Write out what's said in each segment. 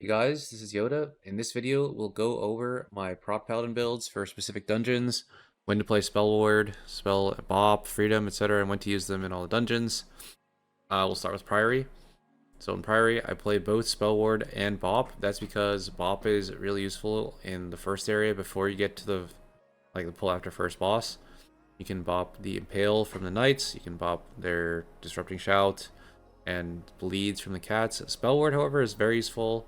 Hey guys, this is Yoda. In this video, we'll go over my prop paladin builds for specific dungeons, when to play spell ward, spell bop, freedom, etc., and when to use them in all the dungeons. We'll start with Priory. So in Priory, I play both spell ward and bop. That's because bop is really useful in the first area before you get to the pull after first boss. You can bop the impale from the knights. You can bop their disrupting shout and bleeds from the cats. Spell ward, however, is very useful.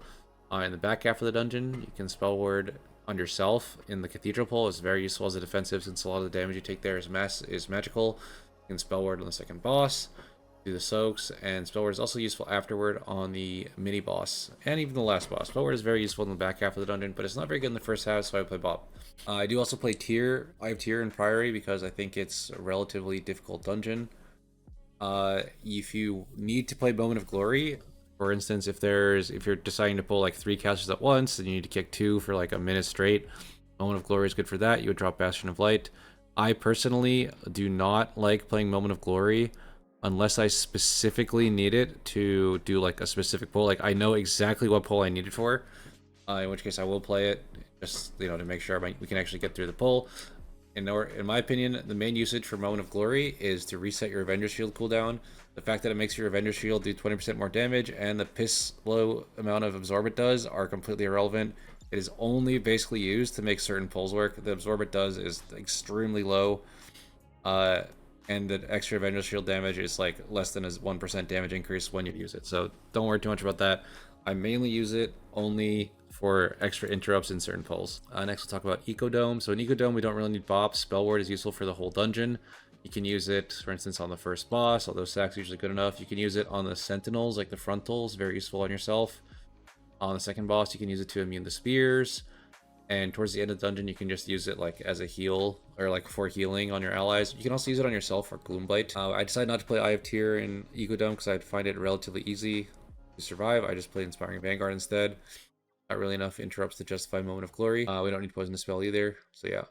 In the back half of the dungeon, you can spell ward on yourself in the cathedral pole. It's very useful as a defensive since a lot of the damage you take there is magical. You can spell ward on the second boss, do the soaks, and spell ward is also useful afterward on the mini boss and even the last boss. Spell ward is very useful in the back half of the dungeon, but it's not very good in the first half, so I play bop. I do also play tier. I have tier in Priory because I think it's a relatively difficult dungeon. If you need to play Moment of Glory, for instance, if you're deciding to pull like 3 casters at once and you need to kick 2 for like a minute straight, Moment of Glory is good for that. You would drop Bastion of Light. I personally do not like playing Moment of Glory unless I specifically need it to do like a specific pull. Like I know exactly what pull I need it for, in which case I will play it just to make sure we can actually get through the pull. In my opinion, the main usage for Moment of Glory is to reset your Avenger's Shield cooldown. The fact that it makes your Avenger's Shield do 20% more damage and the piss low amount of absorb it does are completely irrelevant. It is only basically used to make certain pulls work. The absorb it does is extremely low, and the extra Avenger's Shield damage is like less than a 1% damage increase when you use it. So don't worry too much about that. I mainly use it only for extra interrupts in certain pulls. Next we'll talk about Ecodome. So in Ecodome, we don't really need Bop. Spell Ward is useful for the whole dungeon. You can use it, for instance, on the first boss, although Sack's usually good enough. You can use it on the Sentinels, like the Frontals, very useful on yourself. On the second boss, you can use it to immune the spears. And towards the end of the dungeon, you can just use it like as a heal, or like for healing on your allies. You can also use it on yourself for Gloomblight. I decided not to play Eye of Tyr in Ecodome because I find it relatively easy to survive. I just play Inspiring Vanguard instead. Not really enough interrupts to justify Moment of Glory. We don't need Poisonous Spell either, so yeah.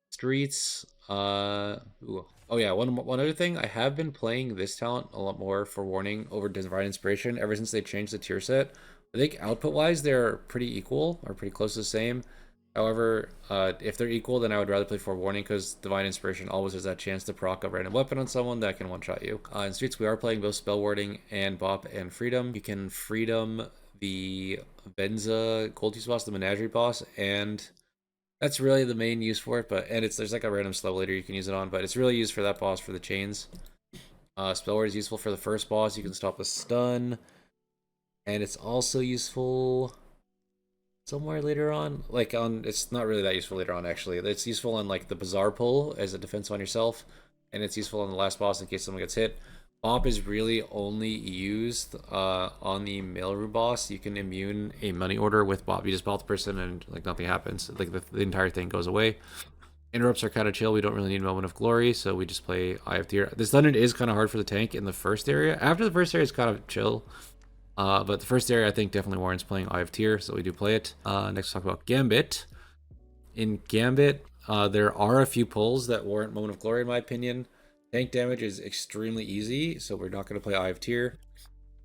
Streets. Ooh. Oh yeah, one other thing. I have been playing this talent a lot more for Warning over Divine Inspiration ever since they changed the tier set. I think output-wise, they're pretty equal, or pretty close to the same. However, if they're equal, then I would rather play Forewarning because Divine Inspiration always has that chance to proc a random weapon on someone that can one-shot you. In Streets, we are playing both Spell Warding and Bop and Freedom. You can Freedom the Venza Gold boss, the Menagerie boss, and that's really the main use for it. There's like a random slow leader you can use it on, but it's really used for that boss for the chains. Spell Ward is useful for the first boss. You can stop a stun, and it's also useful somewhere later on. It's not really that useful later on actually. It's useful on like the Bazaar pull as a defense on yourself, and it's useful on the last boss in case someone gets hit. Bop is really only used on the Mailroom boss. You can immune a money order with Bop. You just bop the person and like nothing happens. Like the entire thing goes away. Interrupts are kind of chill. We don't really need Moment of Glory, so we just play Eye of Tyr. This dungeon is kind of hard for the tank in the first area. After the first area, it's kind of chill. But the first area, I think, definitely warrants playing Eye of Tyr, so we do play it. Next, talk about Gambit. In Gambit, there are a few pulls that warrant Moment of Glory, in my opinion. Tank damage is extremely easy, so we're not going to play Eye of Tyr.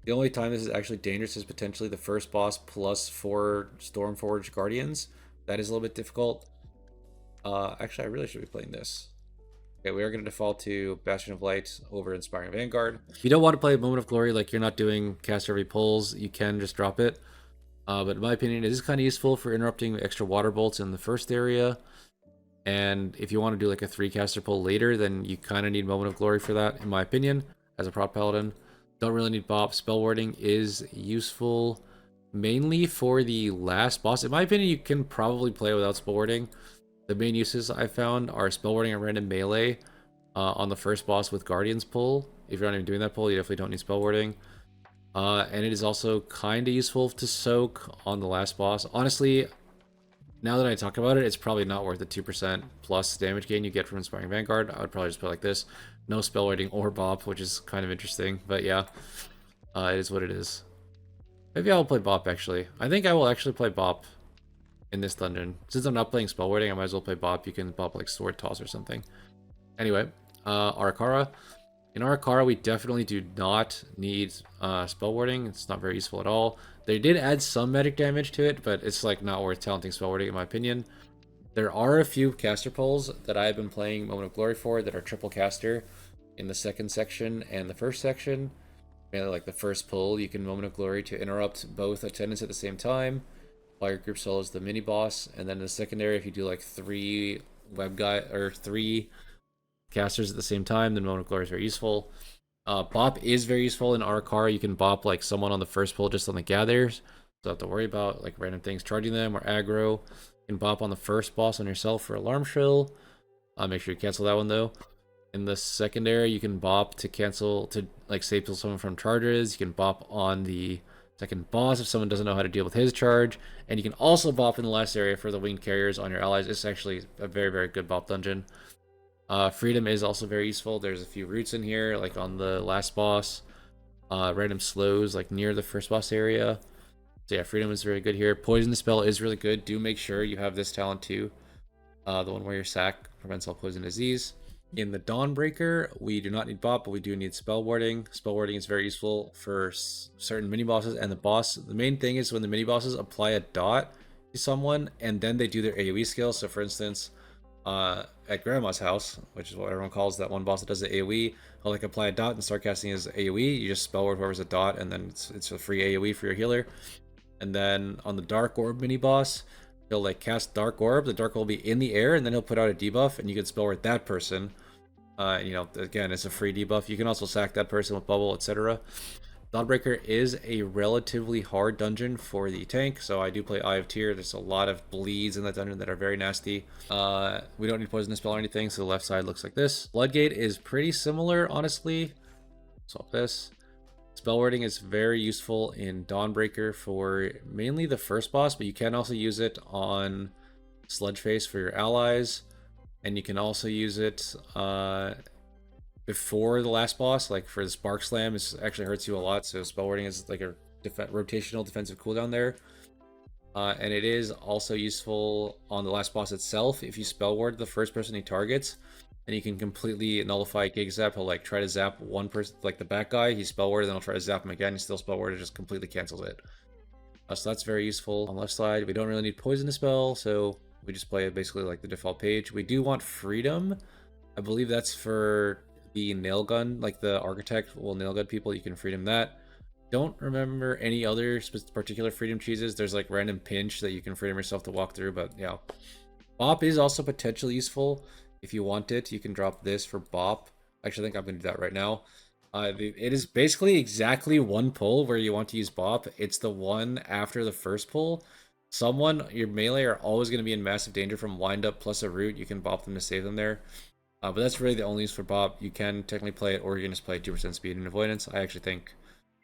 The only time this is actually dangerous is potentially the first boss plus 4 Stormforged Guardians. That is a little bit difficult. Actually, I really should be playing this. Okay, we are going to default to Bastion of Light over Inspiring Vanguard. If you don't want to play Moment of Glory, like you're not doing cast every pulls, you can just drop it. But in my opinion, it is kind of useful for interrupting extra water bolts in the first area. And if you want to do like a 3-caster pull later, then you kind of need Moment of Glory for that, in my opinion, as a prop paladin. Don't really need Bop. Spell Warding is useful mainly for the last boss. In my opinion, you can probably play without Spell Warding. The main uses I found are Spell Warding and random melee on the first boss with Guardian's pull. If you're not even doing that pull, you definitely don't need Spell Warding. And it is also kind of useful to soak on the last boss. Honestly, now that I talk about it, it's probably not worth the 2% plus damage gain you get from Inspiring Vanguard. I would probably just play like this. No Spell Warding or Bop, which is kind of interesting. But yeah, it is what it is. Maybe I'll play Bop, actually. I think I will actually play Bop in this dungeon. Since I'm not playing Spell Warding, I might as well play Bop. You can Bop like Sword Toss or something. Anyway, Ara-kara. In Ara-kara, we definitely do not need spell warding. It's not very useful at all. They did add some magic damage to it, but it's like not worth talenting spell warding in my opinion. There are a few caster pulls that I've been playing Moment of Glory for that are triple caster in the second section and the first section. Mainly like the first pull, you can Moment of Glory to interrupt both attendants at the same time. While your group solos the mini boss, and then in the secondary, if you do like 3 web guy or 3 casters at the same time, then Moment of Glory is very useful. Bop is very useful in Ara-kara. You can bop like someone on the first pull just on the gathers. So don't have to worry about like random things charging them or aggro. You can bop on the first boss on yourself for Alarm Shrill. Make sure you cancel that one though. In the secondary, you can bop to cancel to like save someone from charges. You can bop on the second boss if someone doesn't know how to deal with his charge. And you can also bop in the last area for the winged carriers on your allies. It's actually a very, very good bop dungeon. Freedom is also very useful. There's a few roots in here, like on the last boss. Random slows, like near the first boss area. So yeah, Freedom is very good here. Poison spell is really good. Do make sure you have this talent too. The one where your sack prevents all poison disease. In the Dawnbreaker, we do not need bop, but we do need spell warding. Spell warding is very useful for certain mini bosses and the boss. The main thing is when the mini bosses apply a dot to someone and then they do their AoE skill. So for instance, at Grandma's house, which is what everyone calls that one boss that does the AoE, he'll like apply a dot and start casting his AoE. You just spell ward whoever's a dot, and then it's a free AoE for your healer. And then on the Dark Orb mini boss, he'll like cast Dark Orb. The Dark Orb will be in the air, and then he'll put out a debuff, and you can spell ward that person. You know, again, it's a free debuff. You can also sack that person with bubble, etc. Dawnbreaker is a relatively hard dungeon for the tank, so I do play Eye of Tear. There's a lot of bleeds in that dungeon that are very nasty. We don't need poisonous spell or anything, so the left side looks like this. Floodgate is pretty similar, honestly. Swap this. Spell warding is very useful in Dawnbreaker for mainly the first boss, but you can also use it on Sludgeface for your allies. And you can also use it before the last boss, like for the Spark Slam. It actually hurts you a lot, so spell warding is like a rotational defensive cooldown there. And it is also useful on the last boss itself. If you spell ward the first person he targets, and you can completely nullify Gig Zap. He'll like try to zap one person, like the back guy, he's spell warded, then he'll try to zap him again, he's still spell warded, just completely cancels it. So that's very useful. On the left side, we don't really need poison to spell, so we just play it basically like the default page. We do want freedom. I believe that's for the nail gun, like the architect will nail gun people. You can freedom that. Don't remember any other particular freedom cheeses. There's like random pinch that you can freedom yourself to walk through, but yeah. Bop is also potentially useful. If you want it, you can drop this for Bop. Actually, I think I'm going to do that right now. It is basically exactly one pull where you want to use Bop. It's the one after the first pull. Your melee are always going to be in massive danger from wind up plus a root. You can bop them to save them there. But that's really the only use for bop. You can technically play it, or you can just play 2% speed and avoidance. I think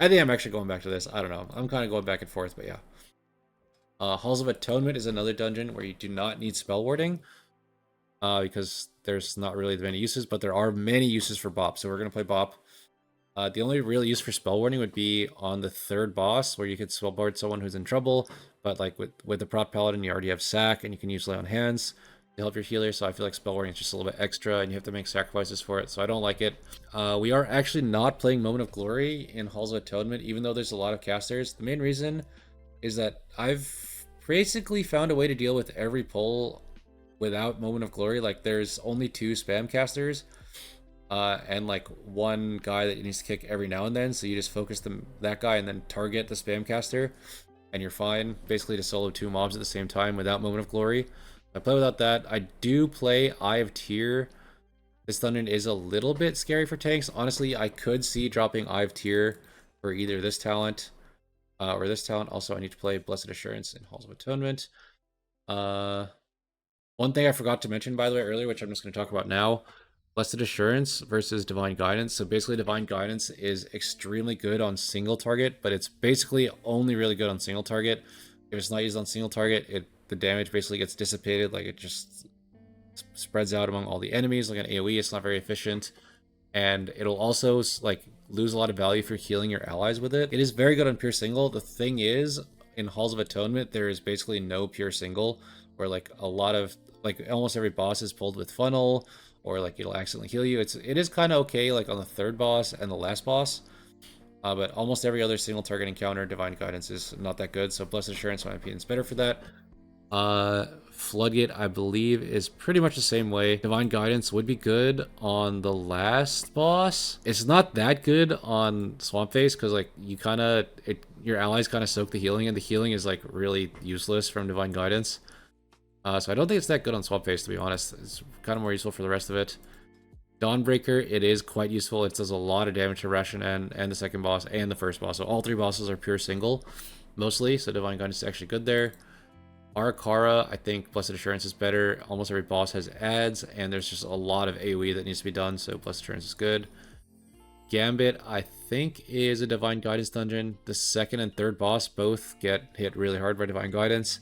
I'm actually going back to this. I don't know. I'm kind of going back and forth, but yeah. Halls of Atonement is another dungeon where you do not need spell warding. Because there's not really many uses, but there are many uses for bop. So we're going to play bop. The only real use for spell warding would be on the third boss, where you could spell ward someone who's in trouble. But like with the prop paladin, you already have sack, and you can use lay on hands to help your healer. So I feel like spell warding is just a little bit extra, and you have to make sacrifices for it. So I don't like it. We are actually not playing Moment of Glory in Halls of Atonement, even though there's a lot of casters. The main reason is that I've basically found a way to deal with every pull without Moment of Glory. Like there's only 2 spam casters. And like one guy that needs to kick every now and then, so you just focus that guy and then target the spam caster, and you're fine basically to solo 2 mobs at the same time without Moment of Glory. I play without that. I do play Eye of Tear. This dungeon is a little bit scary for tanks. Honestly, I could see dropping Eye of Tear for either this talent or this talent. Also, I need to play Blessed Assurance in Halls of Atonement. One thing I forgot to mention, by the way, earlier, which I'm just going to talk about now. Blessed Assurance versus Divine Guidance. So basically Divine Guidance is extremely good on single target, but it's basically only really good on single target. If it's not used on single target, the damage basically gets dissipated, like it just spreads out among all the enemies. Like an AoE, it's not very efficient. And it'll also like lose a lot of value if you're healing your allies with it. It is very good on pure single. The thing is, in Halls of Atonement, there is basically no pure single, where like a lot of, like almost every boss is pulled with funnel. or like it'll accidentally heal you. It is kind of okay like on the third boss and the last boss. But almost every other single target encounter, Divine Guidance is not that good. So Blessed Assurance, in my opinion, is better for that. Floodgate, I believe, is pretty much the same way. Divine Guidance would be good on the last boss. It's not that good on Swamp Face because like your allies kind of soak the healing, and the healing is like really useless from Divine Guidance. So I don't think it's that good on Swamp Face, to be honest. It's kind of more useful for the rest of it. Dawnbreaker, it is quite useful. It does a lot of damage to Ration and the second boss and the first boss. So all three bosses are pure single, mostly. So Divine Guidance is actually good there. Ara-kara, I think Blessed Assurance is better. Almost every boss has adds, and there's just a lot of AoE that needs to be done, so Blessed Assurance is good. Gambit, I think, is a Divine Guidance dungeon. The second and third boss both get hit really hard by Divine Guidance.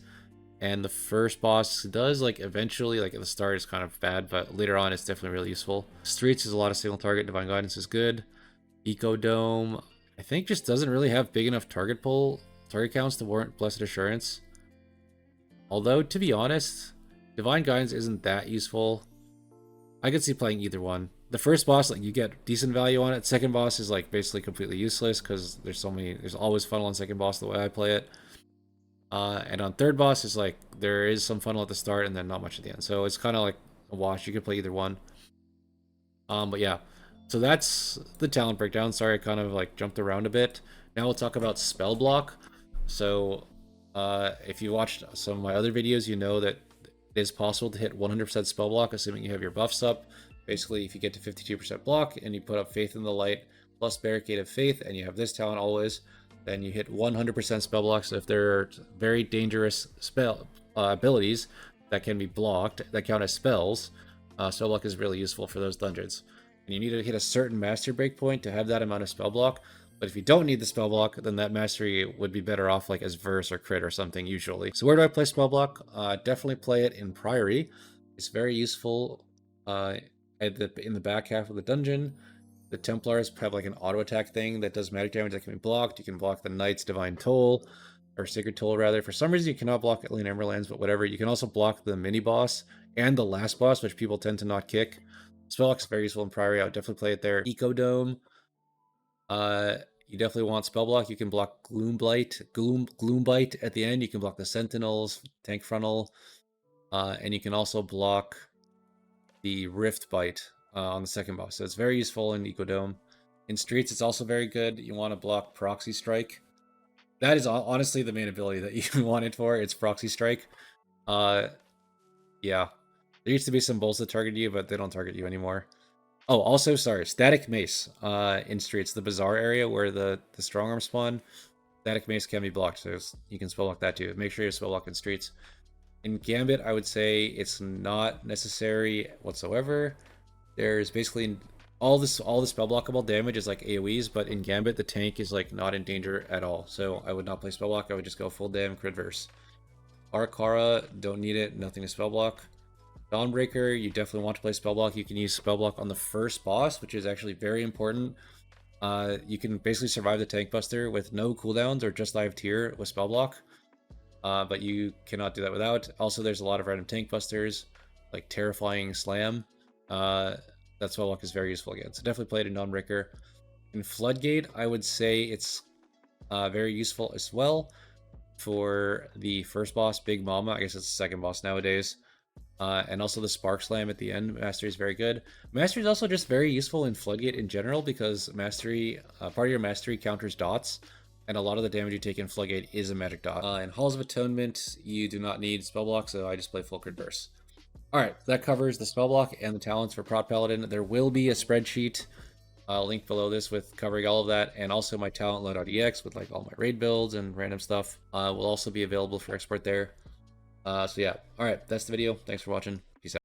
And the first boss does, like, eventually, like, at the start it's kind of bad, but later on it's definitely really useful. Streets is a lot of single target. Divine Guidance is good. Eco Dome, I think, just doesn't really have big enough target counts to warrant Blessed Assurance. Although, to be honest, Divine Guidance isn't that useful. I could see playing either one. The first boss, like, you get decent value on it. Second boss is, like, basically completely useless because there's always funnel on second boss the way I play it. And on third boss is like there is some funnel at the start and then not much at the end, so it's kind of like a wash. You could play either one. But yeah, so that's the talent breakdown. Sorry, I kind of like jumped around a bit. Now we'll talk about spell block. So if you watched some of my other videos, you know that it is possible to hit 100% spell block, assuming you have your buffs up. Basically, if you get to 52% block and you put up Faith in the Light plus Barricade of Faith, and you have this talent always, then you hit 100% spell block. So if there are very dangerous spell abilities that can be blocked that count as spells, spell block is really useful for those dungeons. And you need to hit a certain mastery breakpoint to have that amount of spell block. But if you don't need the spell block, then that mastery would be better off like as verse or crit or something usually. So where do I play spell block? Definitely play it in Priory. It's very useful in the back half of the dungeon. The Templars have like an auto attack thing that does magic damage that can be blocked. You can block the Knight's Divine Toll, or Sacred Toll rather. For some reason you cannot block Alien Emerlands, but whatever. You can also block the mini boss and the last boss, which people tend to not kick. Spellblock is very useful in Priory. I would definitely play it there. Eco Dome. You definitely want Spellblock. You can block Gloombite at the end. You can block the Sentinels, Tank Frontal, and you can also block the Rift Bite on the second boss. So it's very useful in Eco Dome. In Streets, it's also very good. You want to block Proxy Strike. That is honestly the main ability that you want it for. It's Proxy Strike. Yeah. There used to be some bulls that target you, but they don't target you anymore. Oh, also, sorry, Static Mace in Streets, the Bazaar area where the strong arm spawn. Static Mace can be blocked, so you can spell block that too. Make sure you spell block in Streets. In Gambit, I would say it's not necessary whatsoever. There's basically all the spell blockable damage is like AoEs, but in Gambit the tank is like not in danger at all. So I would not play spell block. I would just go full dam crit verse. Ara-kara, don't need it. Nothing to spell block. Dawnbreaker, you definitely want to play spell block. You can use spell block on the first boss, which is actually very important. You can basically survive the tank buster with no cooldowns or just live tier with spell block. But you cannot do that without. Also, there's a lot of random tank busters, like Terrifying Slam. That spell block is very useful again. So definitely play it in Dawnbreaker. In Floodgate, I would say it's very useful as well for the first boss, Big Mama. I guess it's the second boss nowadays. And also the Spark Slam at the end. Mastery is very good. Mastery is also just very useful in Floodgate in general because Mastery, part of your Mastery counters dots. And a lot of the damage you take in Floodgate is a magic dot. In Halls of Atonement, you do not need spell block, so I just play full crit burst. Alright, that covers the spell block and the talents for Prot Paladin. There will be a spreadsheet link below this with covering all of that, and also my talent load.ex with like all my raid builds and random stuff will also be available for export there. So yeah, alright, that's the video. Thanks for watching.